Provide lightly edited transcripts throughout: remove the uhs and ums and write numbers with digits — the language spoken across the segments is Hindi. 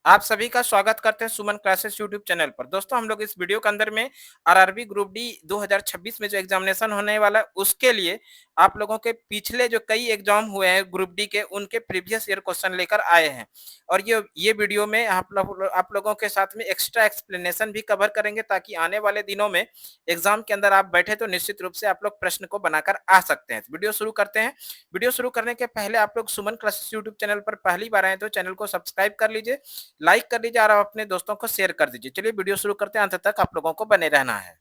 आप सभी का स्वागत करते हैं सुमन क्लासेस यूट्यूब चैनल पर। दोस्तों हम लोग इस वीडियो के अंदर में आरआरबी ग्रुप डी 2026 में जो एग्जामिनेशन होने वाला है उसके लिए आप लोगों के पिछले जो कई एग्जाम हुए हैं ग्रुप डी के उनके प्रीवियस ईयर क्वेश्चन लेकर आए हैं। और ये वीडियो में आप लोगों के साथ में एक्स्ट्रा एक्सप्लेनेशन भी कवर करेंगे ताकि आने वाले दिनों में एग्जाम के अंदर आप बैठे तो निश्चित रूप से आप लोग प्रश्न को बनाकर आ सकते हैं। वीडियो शुरू करते हैं। वीडियो शुरू करने के पहले आप लोग सुमन क्लासेस यूट्यूब चैनल पर पहली बार आए तो चैनल को सब्सक्राइब कर लीजिए, लाइक कर दीजिए और आप अपने दोस्तों को शेयर कर दीजिए। चलिए वीडियो शुरू करते हैं, अंत तक आप लोगों को बने रहना है।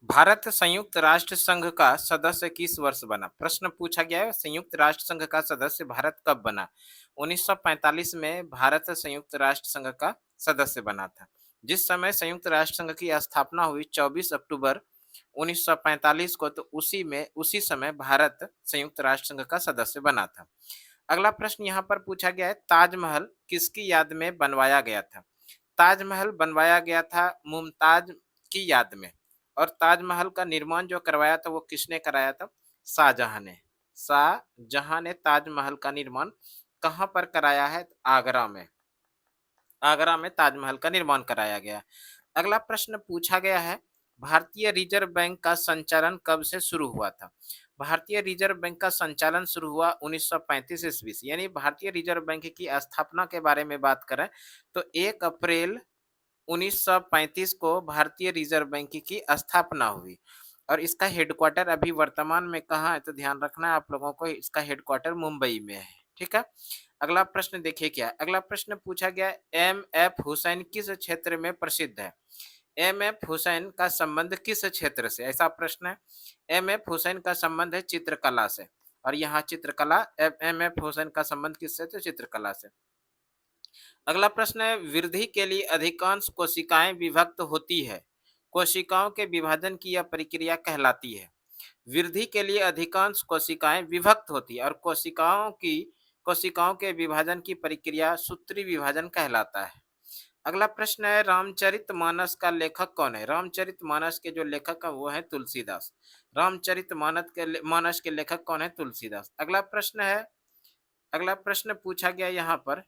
भारत संयुक्त राष्ट्र संघ का सदस्य किस वर्ष बना? प्रश्न पूछा गया है, संयुक्त राष्ट्र संघ का सदस्य भारत कब बना? 1945 में भारत संयुक्त राष्ट्र संघ का सदस्य बना था। जिस समय संयुक्त राष्ट्र संघ की स्थापना हुई 24 अक्टूबर 1945 को, तो उसी समय भारत संयुक्त राष्ट्र संघ का सदस्य बना था। अगला प्रश्न यहाँ पर पूछा गया है, ताजमहल किसकी याद में बनवाया गया था? ताजमहल बनवाया गया था मुमताज की याद में। और ताजमहल का निर्माण जो करवाया था वो किसने कराया था? शाहजहां ने। शाहजहां ने ताजमहल का निर्माण कहाँ पर कराया है? आगरा में। आगरा में ताजमहल का निर्माण कराया गया। अगला प्रश्न पूछा गया है, भारतीय रिजर्व बैंक का संचालन कब से शुरू हुआ था? भारतीय रिजर्व बैंक का संचालन शुरू हुआ 1935 ईस्वी से। यानी भारतीय रिजर्व बैंक की स्थापना के बारे में बात करें तो 1 अप्रैल 1935 को भारतीय रिजर्व बैंक की स्थापना हुई। और इसका हेडक्वार्टर अभी वर्तमान में कहाँ है? तो ध्यान रखना है आप लोगों को, इसका हेडक्वार्टर मुंबई में है। ठीक है। अगला प्रश्न देखिए क्या अगला प्रश्न पूछा गया, एम एफ हुसैन किस क्षेत्र में प्रसिद्ध है? एम एफ हुसैन का संबंध किस क्षेत्र से? ऐसा प्रश्न है। एम एफ हुसैन का संबंध है चित्रकला से। और यहाँ चित्रकला, एम एफ हुसैन का संबंध किससे? तो चित्रकला से। अगला प्रश्न है, वृद्धि के लिए अधिकांश कोशिकाएं विभक्त होती है। कोशिकाओं के विभाजन की यह प्रक्रिया कहलाती है। वृद्धि के लिए अधिकांश कोशिकाएं विभक्त होती है और कोशिकाओं के विभाजन की प्रक्रिया सूत्री विभाजन कहलाता है। अगला प्रश्न है, रामचरितमानस का लेखक कौन है? रामचरितमानस के जो लेखक है वो है तुलसीदास। मानस के लेखक कौन है? तुलसीदास। अगला प्रश्न पूछा गया यहाँ पर,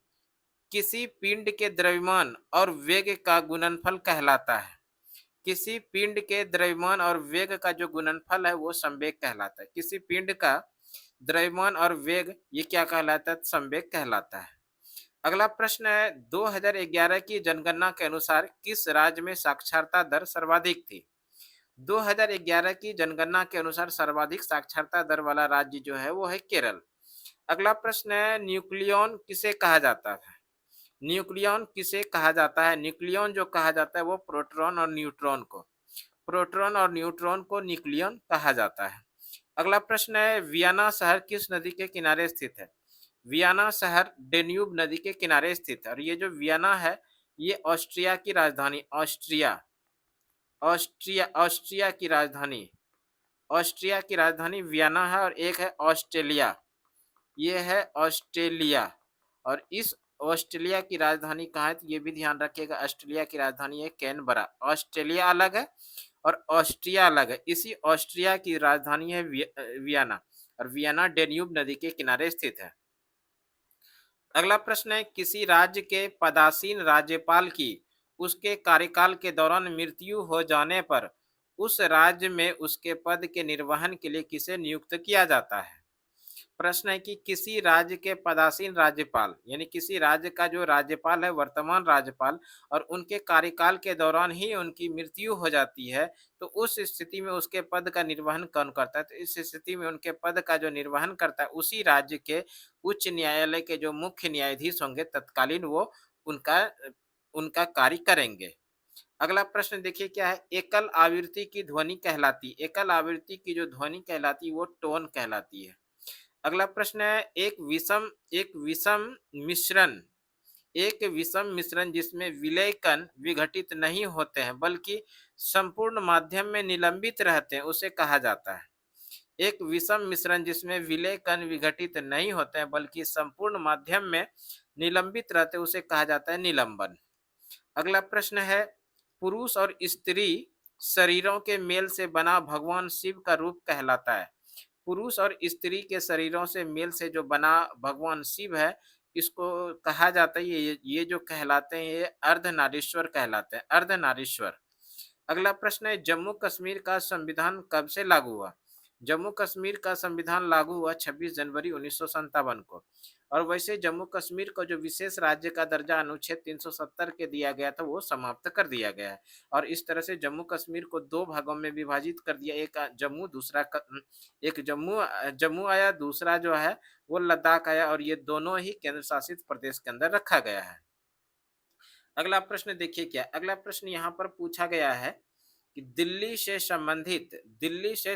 किसी पिंड के द्रव्यमान और वेग का गुणनफल कहलाता है। किसी पिंड के द्रव्यमान और वेग का जो गुणनफल है वो संवेग कहलाता है। किसी पिंड का द्रव्यमान और वेग ये क्या कहलाता है? संवेग कहलाता है। अगला प्रश्न है, 2011 की जनगणना के अनुसार किस राज्य में साक्षरता दर सर्वाधिक थी? 2011 की जनगणना के अनुसार सर्वाधिक साक्षरता दर वाला राज्य जो है वो है केरल। अगला प्रश्न है, न्यूक्लियॉन किसे कहा जाता है? न्यूक्लियॉन किसे कहा जाता है? न्यूक्लियॉन जो कहा जाता है वो प्रोटॉन और न्यूट्रॉन को न्यूक्लियॉन कहा जाता है। अगला प्रश्न है, वियना शहर किस नदी के किनारे स्थित है? वियना शहर डेन्यूब नदी के किनारे स्थित है। और ये जो वियना है ये ऑस्ट्रिया की राजधानी ऑस्ट्रिया की राजधानी वियना है। और एक है ऑस्ट्रेलिया, ये है ऑस्ट्रेलिया। और इस ऑस्ट्रेलिया की राजधानी कहाँ है? तो ये भी ध्यान रखिएगा, ऑस्ट्रेलिया की राजधानी है कैनबरा। ऑस्ट्रेलिया अलग है और ऑस्ट्रिया अलग है। इसी ऑस्ट्रिया की राजधानी है वियना। और वियना डेन्यूब नदी के किनारे स्थित है। अगला प्रश्न है, किसी राज्य के पदासीन राज्यपाल की उसके कार्यकाल के दौरान मृत्यु हो जाने पर उस राज्य में उसके पद के निर्वहन के लिए किसे नियुक्त किया जाता है? प्रश्न है कि किसी राज्य के पदासीन राज्यपाल यानी किसी राज्य का जो राज्यपाल है, वर्तमान राज्यपाल, और उनके कार्यकाल के दौरान ही उनकी मृत्यु हो जाती है तो उस स्थिति में उसके पद का निर्वहन कौन करता है? तो इस स्थिति में उनके पद का जो निर्वहन करता है उसी राज्य के उच्च न्यायालय के जो मुख्य न्यायाधीश होंगे तत्कालीन वो उनका उनका कार्य करेंगे। अगला प्रश्न देखिए क्या है, एकल आवृत्ति की ध्वनि कहलाती, एकल आवृत्ति की जो ध्वनि कहलाती वो टोन कहलाती है। अगला प्रश्न है, मिश्रण एक विषम मिश्रण जिसमें विलय कण विघटित नहीं होते हैं बल्कि संपूर्ण माध्यम में निलंबित रहते हैं उसे कहा जाता है। एक विषम मिश्रण जिसमें विलय कण विघटित नहीं होते हैं बल्कि संपूर्ण माध्यम में निलंबित रहते हैं उसे कहा जाता है निलंबन। अगला प्रश्न है, पुरुष और स्त्री शरीरों के मेल से बना भगवान शिव का रूप कहलाता है। पुरुष और स्त्री के शरीरों से मेल से जो बना भगवान शिव है इसको कहा जाता है, ये जो कहलाते हैं ये अर्धनारीश्वर कहलाते हैं, अर्धनारीश्वर। अगला प्रश्न है, जम्मू कश्मीर का संविधान कब से लागू हुआ? जम्मू कश्मीर का संविधान लागू हुआ 26 जनवरी 1957 को। और वैसे जम्मू कश्मीर को जो विशेष राज्य का दर्जा अनुच्छेद 370 के दिया गया था वो समाप्त कर दिया गया है। और इस तरह से जम्मू कश्मीर को दो भागों में विभाजित कर दिया, एक जम्मू, एक जम्मू आया, दूसरा जो है वो लद्दाख आया, और ये दोनों ही केंद्र शासित प्रदेश के अंदर रखा गया है। अगला प्रश्न देखिए क्या, अगला प्रश्न यहाँ पर पूछा गया है कि दिल्ली से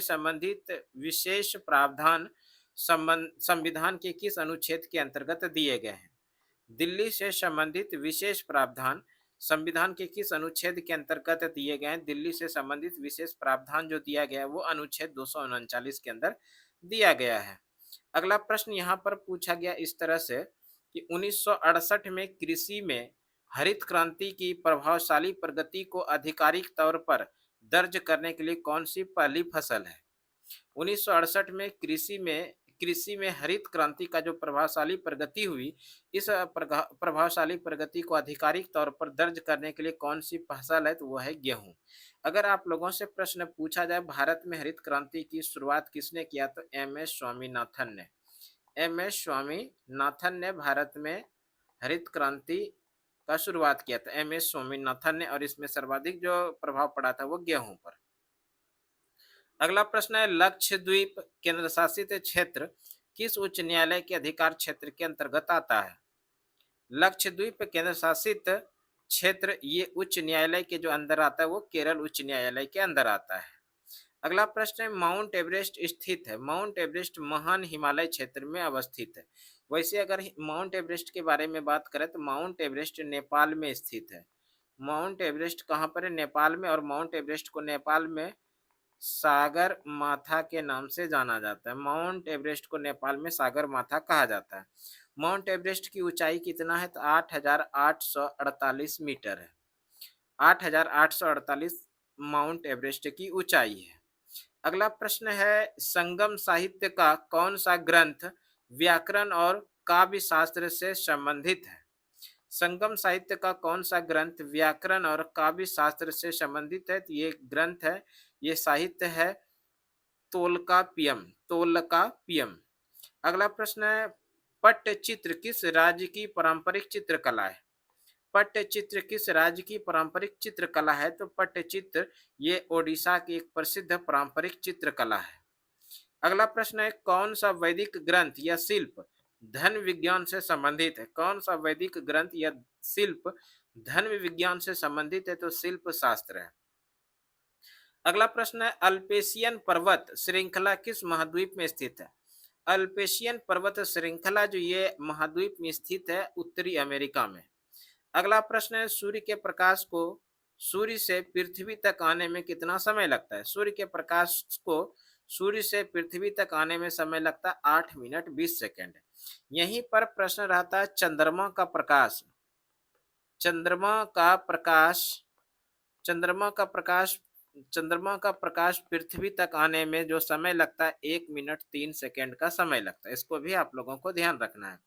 संबंधित विशेष प्रावधान संविधान के किस अनुच्छेद के अंतर्गत दिए गए हैं? दिल्ली से संबंधित विशेष प्रावधान संविधान के किस अनुच्छेद के अंतर्गत दिए गए हैं? दिल्ली से संबंधित विशेष प्रावधान जो दिया गया है वो अनुच्छेद 239 के अंदर दिया गया है। अगला प्रश्न यहाँ पर पूछा गया इस तरह से कि 1968 में कृषि में हरित क्रांति की प्रभावशाली प्रगति को आधिकारिक तौर पर दर्ज करने के लिए कौन सी पहली फसल है? 1968 में कृषि में हरित क्रांति का जो प्रभावशाली प्रगति हुई, इस प्रभावशाली प्रगति को आधिकारिक तौर पर दर्ज करने के लिए कौन सी फसल है? तो वो है गेहूं। अगर आप लोगों से प्रश्न पूछा जाए भारत में हरित क्रांति की शुरुआत किसने किया, तो एम.एस. स्वामीनाथन ने। एम.एस. स्वामीनाथन ने भारत में हरित क्रांति का शुरुआत किया था, एम.एस. स्वामीनाथन ने, और इसमें सर्वाधिक जो प्रभाव पड़ा था वो गेहूं पर। अगला प्रश्न है, लक्षद्वीप केंद्र शासित क्षेत्र किस उच्च न्यायालय के अधिकार क्षेत्र के अंतर्गत आता है? लक्षद्वीप केंद्र शासित क्षेत्र ये उच्च न्यायालय के जो अंदर आता है वो केरल उच्च न्यायालय के अंदर आता है। अगला प्रश्न है, माउंट एवरेस्ट स्थित है? माउंट एवरेस्ट महान हिमालय क्षेत्र में अवस्थित है। वैसे अगर माउंट एवरेस्ट के बारे में बात करें तो माउंट एवरेस्ट नेपाल में स्थित है। माउंट एवरेस्ट कहाँ पर है? नेपाल में। और माउंट एवरेस्ट को नेपाल में सागर माथा के नाम से जाना जाता है। माउंट एवरेस्ट को नेपाल में सागर माथा कहा जाता है। माउंट एवरेस्ट की ऊंचाई कितना है? तो 8,848 मीटर है। 8,848 माउंट एवरेस्ट की ऊंचाई है। अगला प्रश्न है, संगम साहित्य का कौन सा ग्रंथ व्याकरण और काव्य शास्त्र से संबंधित है? संगम साहित्य का कौन सा ग्रंथ व्याकरण और काव्य शास्त्र से संबंधित है? तो ये ग्रंथ है, ये साहित्य है तोलकापियम। तोलकापियम। अगला प्रश्न है, पट्टचित्र किस राज्य की पारंपरिक चित्रकला है? पट्टचित्र किस राज्य की पारंपरिक चित्रकला है? तो पट्टचित्र ये ओडिशा की एक प्रसिद्ध पारंपरिक चित्रकला है। अगला प्रश्न है, कौन सा वैदिक ग्रंथ या शिल्प धन विज्ञान से संबंधित है? कौन सा वैदिक ग्रंथ या शिल्प धन विज्ञान से संबंधित है? तो शिल्प शास्त्र है। अगला प्रश्न है, अल्पेशियन पर्वत श्रृंखला किस महाद्वीप में स्थित है? अल्पेशियन पर्वत श्रृंखला जो ये महाद्वीप में स्थित है उत्तरी अमेरिका में। अगला प्रश्न है, सूर्य के प्रकाश को सूर्य से पृथ्वी तक आने में कितना समय लगता है? सूर्य के प्रकाश को सूर्य से पृथ्वी तक आने में समय लगता है 8 मिनट 20 सेकेंड। यहीं पर प्रश्न रहता है, चंद्रमा का प्रकाश, चंद्रमा का प्रकाश चंद्रमा का प्रकाश चंद्रमा का प्रकाश पृथ्वी तक आने में जो समय लगता है 1 मिनट 3 सेकेंड का समय लगता है। इसको भी आप लोगों को ध्यान रखना है।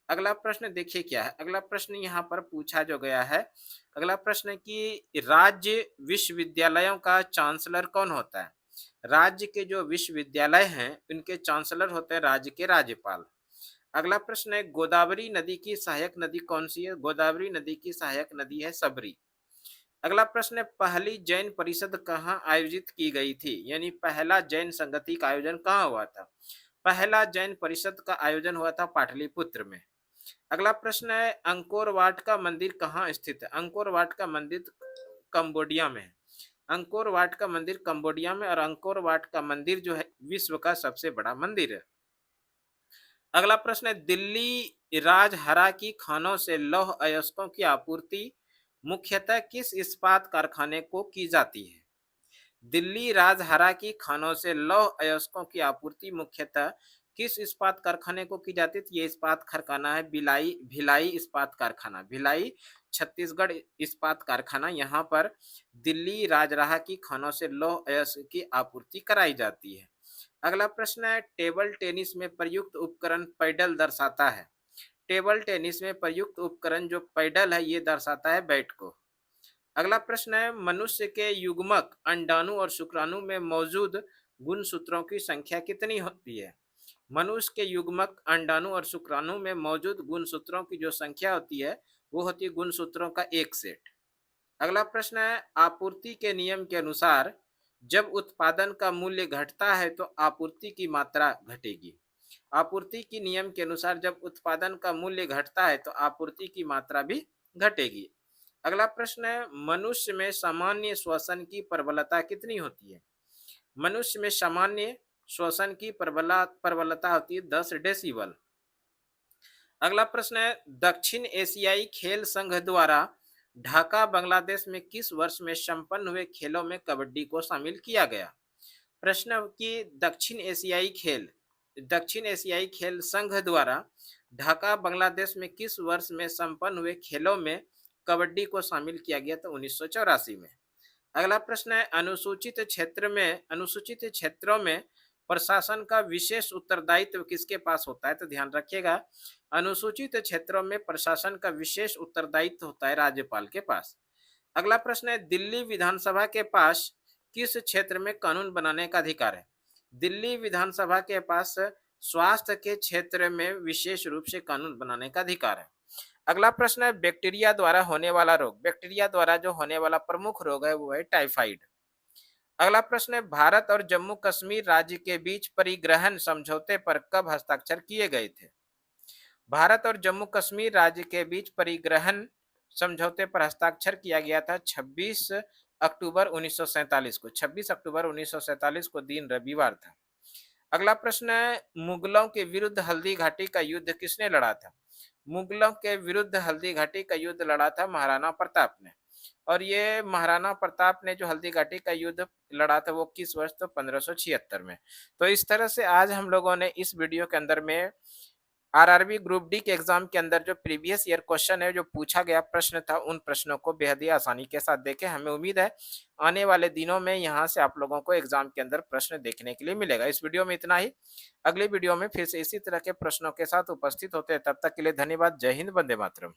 अगला प्रश्न देखिए क्या है, अगला प्रश्न यहाँ पर पूछा जो गया है, अगला प्रश्न है कि राज्य विश्वविद्यालयों का चांसलर कौन होता है? राज्य के जो विश्वविद्यालय हैं उनके चांसलर होते हैं राज्य के राज्यपाल। अगला प्रश्न है, गोदावरी नदी की सहायक नदी कौन सी है? गोदावरी नदी की सहायक नदी है सबरी। अगला प्रश्न है, पहली जैन परिषद कहाँ आयोजित की गई थी? यानी पहला जैन संगति का आयोजन कहाँ हुआ था? पहला जैन परिषद का आयोजन हुआ था पाटलिपुत्र में। अगला प्रश्न है, अंकोर वाट का मंदिर कहाँ स्थित है? अंकोर वाट का मंदिर कंबोडिया में है। अंकोर वाट का मंदिर कंबोडिया में, और अंकोर वाट का मंदिर जो है विश्व का सबसे बड़ा मंदिर है। अगला प्रश्न है, दिल्ली राजहरा की खानों से लौह अयस्कों की आपूर्ति मुख्यतः किस इस्पात कारखाने को की जाती है? दिल्ली राजहरा की खानों से लौह अयस्कों की आपूर्ति मुख्यतः किस इस्पात कारखाने को की जाती है? ये इस्पात कारखाना है भिलाई इस्पात कारखाना, भिलाई छत्तीसगढ़ इस्पात कारखाना। यहाँ पर दिल्ली राजहरा की खानों से लौह अयस्क की आपूर्ति कराई जाती है। अगला प्रश्न है, टेबल टेनिस में प्रयुक्त उपकरण पैडल दर्शाता है? टेबल टेनिस में प्रयुक्त उपकरण जो पैडल है ये दर्शाता है बैट को। अगला प्रश्न है मनुष्य के युग्मक अंडाणु और शुक्राणु में मौजूद गुणसूत्रों की संख्या कितनी होती है? मनुष्य के युग्मक अंडाणु और शुक्राणु में मौजूद गुणसूत्रों की जो संख्या होती है वो होती है गुणसूत्रों का एक सेट। अगला प्रश्न है आपूर्ति के नियम के अनुसार जब उत्पादन का मूल्य घटता है तो आपूर्ति की मात्रा घटेगी। आपूर्ति की नियम के अनुसार जब उत्पादन का मूल्य घटता है तो आपूर्ति की मात्रा भी घटेगी। अगला प्रश्न है मनुष्य में सामान्य श्वसन की प्रबलता कितनी होती है? मनुष्य में सामान्य श्वसन की प्रबलता होती है 10 डेसिबल। अगला प्रश्न है दक्षिण एशियाई खेल संघ द्वारा ढाका बांग्लादेश में किस वर्ष में संपन्न हुए खेलों में कबड्डी को शामिल किया गया? प्रश्न कि दक्षिण एशियाई खेल संघ द्वारा ढाका बांग्लादेश में किस वर्ष में संपन्न हुए खेलों में कबड्डी को शामिल किया गया? तो 1984 में। अगला प्रश्न है अनुसूचित क्षेत्रों में प्रशासन का विशेष उत्तरदायित्व किसके पास होता है? तो ध्यान रखिएगा अनुसूचित क्षेत्रों में प्रशासन का विशेष उत्तरदायित्व होता है राज्यपाल के पास। अगला प्रश्न है दिल्ली विधानसभा के पास किस क्षेत्र में कानून बनाने का अधिकार है? दिल्ली विधानसभा के पास स्वास्थ्य के क्षेत्र में विशेष रूप से कानून बनाने का अधिकार है। अगला प्रश्न है बैक्टीरिया द्वारा होने वाला रोग। बैक्टीरिया द्वारा जो होने वाला प्रमुख रोग है वो है टाइफाइड। अगला प्रश्न है भारत और जम्मू कश्मीर राज्य के बीच परिग्रहण समझौते पर कब हस्ताक्षर किए गए थे? भारत और जम्मू कश्मीर राज्य के बीच परिग्रहण समझौते पर हस्ताक्षर किया गया था 26 अक्टूबर 1947 को। 26 अक्टूबर 1947 को दिन रविवार था। अगला प्रश्न है मुगलों के विरुद्ध हल्दी घाटी का युद्ध किसने लड़ा था? मुगलों के विरुद्ध हल्दी घाटी का युद्ध लड़ा था महाराणा प्रताप ने। और ये महाराणा प्रताप ने जो हल्दी घाटी का युद्ध लड़ा था वो किस वर्ष? तो 1576 में। तो इस तरह से आज हम लोगों ने इस वीडियो के अंदर में आरआरबी ग्रुप डी के एग्जाम के अंदर जो प्रीवियस ईयर क्वेश्चन है जो पूछा गया प्रश्न था उन प्रश्नों को बेहद ही आसानी के साथ देखे। हमें उम्मीद है आने वाले दिनों में यहाँ से आप लोगों को एग्जाम के अंदर प्रश्न देखने के लिए मिलेगा। इस वीडियो में इतना ही। अगली वीडियो में फिर से इसी तरह के प्रश्नों के साथ उपस्थित होते हैं। तब तक के लिए धन्यवाद। जय हिंद, वंदे मातरम।